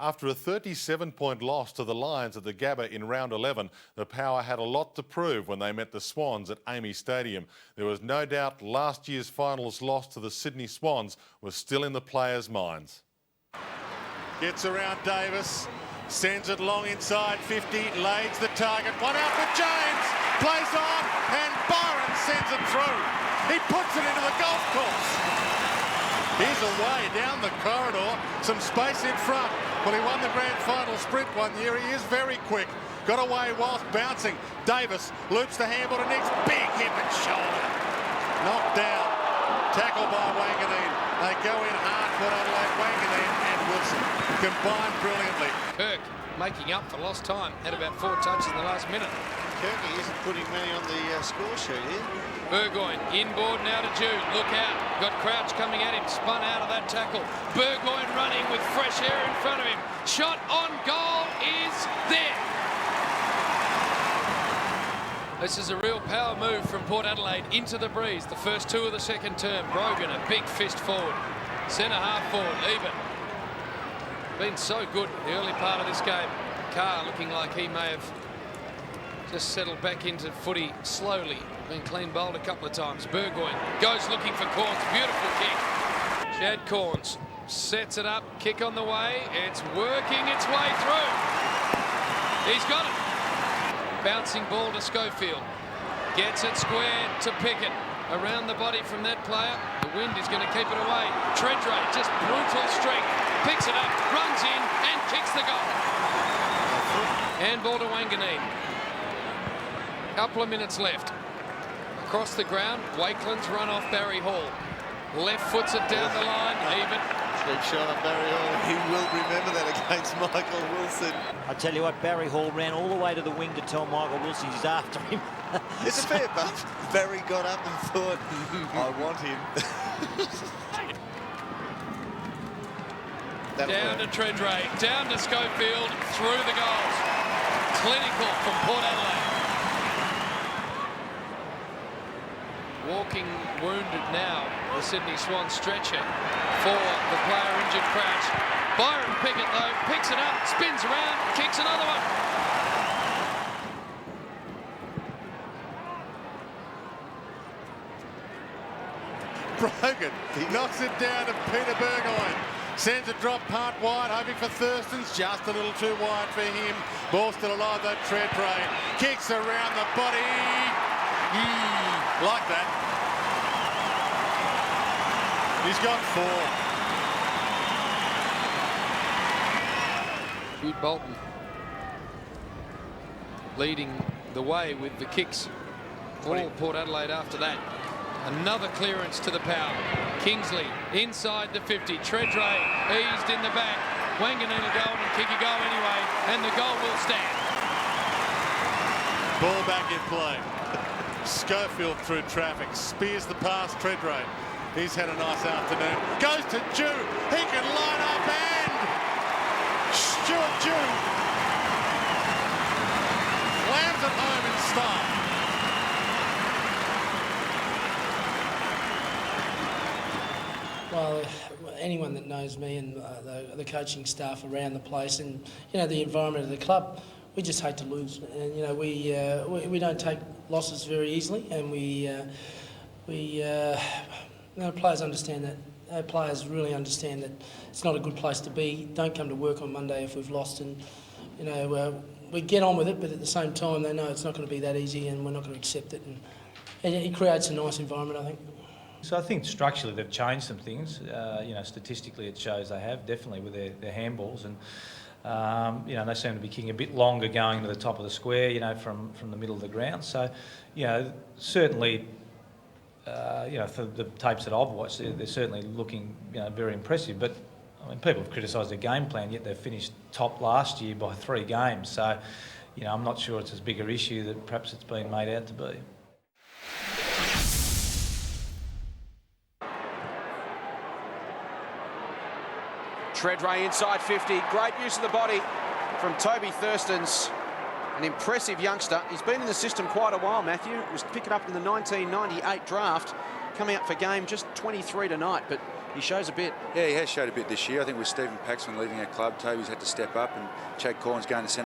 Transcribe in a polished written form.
After a 37-point loss to the Lions at the Gabba in round 11, the Power had a lot to prove when they met the Swans at Amy Stadium. There was no doubt last year's finals loss to the Sydney Swans was still in the players' minds. Gets around Davis, sends it long inside 50, lays the target, one out for James, plays on, and Byron sends it through. He puts it into the golf course. He's away down the corridor, some space in front. Well, he won the grand final sprint one year. He is very quick. Got away whilst bouncing. Davis loops the handball to Nicks. Big hip and shoulder. Knocked down. Tackle by Wanganeen. They go in hard for Adelaide. Wanganeen and Wilson combine brilliantly. Kirk making up for lost time. Had about 4 touches in the last minute. Kirky isn't putting many on the score sheet here. Burgoyne inboard now to Jude. Look out. Got Crouch coming at him. Spun out of that tackle. Burgoyne running with fresh air in front of him. Shot on goal is there. This is a real power move from Port Adelaide into the breeze. The first 2 of the second term. Brogan, a big fist forward. Centre half forward, even. Been so good the early part of this game. Carr looking like he may have just settled back into footy slowly. Been clean bowled a couple of times. Burgoyne goes looking for Corns. Beautiful kick. Chad Corns sets it up. Kick on the way. It's working its way through. He's got it. Bouncing ball to Schofield. Gets it square to Pickett. Around the body from that player. The wind is going to keep it away. Tredrea, just brutal strength. Picks it up, runs in and kicks the goal. Handball to Wanganeen. Couple of minutes left. Across the ground, Wakeland's run off Barry Hall. Left foots it down the line, even. Big shot on Barry Hall. He will remember that against Michael Wilson. I tell you what, Barry Hall ran all the way to the wing to tell Michael Wilson he's after him. It's a fair buff. Barry got up and thought, I want him. Down to Tredrea, down to Schofield, through the goals. Clinical from Port Adelaide. Walking wounded now, the Sydney Swans stretcher for the player injured Crouch. Byron Pickett though, picks it up, spins around, kicks another one. Brogan knocks it down to Peter Burgoyne. Sends a drop part wide, hoping for Thurston's. Just a little too wide for him. Ball still alive though, Tredrea. Kicks around the body. Like that. He's got 4. Jude Bolton leading the way with the kicks. All Port Adelaide after that. Another clearance to the Power. Kingsley inside the 50. Tredrea eased in the back. Wanganeen will go and kick a goal anyway, and the goal will stand. Ball back in play. Schofield through traffic. Spears the pass, Tredrea. He's had a nice afternoon. Goes to Jew. He can line up and Stuart Jew slams it home in style. Well, anyone that knows me and the coaching staff around the place, and the environment of the club, we just hate to lose. And we don't take losses very easily, and players understand that. Our players really understand that it's not a good place to be. Don't come to work on Monday if we've lost, and we get on with it. But at the same time, they know it's not going to be that easy, and we're not going to accept it. And it creates a nice environment, I think. So I think structurally they've changed some things. Statistically it shows they have, definitely with their handballs, and they seem to be kicking a bit longer going to the top of the square, from the middle of the ground. So, certainly, for the tapes that I've watched, they're certainly looking, very impressive. But I mean, people have criticised their game plan, yet they've finished top last year by 3 games. So, I'm not sure it's as big an issue that perhaps it's been made out to be. Tredrea inside 50. Great use of the body from Toby Thurston's. An impressive youngster. He's been in the system quite a while, Matthew. Was picked up in the 1998 draft. Coming up for game just 23 tonight, but he shows a bit. Yeah, he has showed a bit this year. I think with Stephen Paxman leaving our club, Toby's had to step up, and Chad Corns going to centre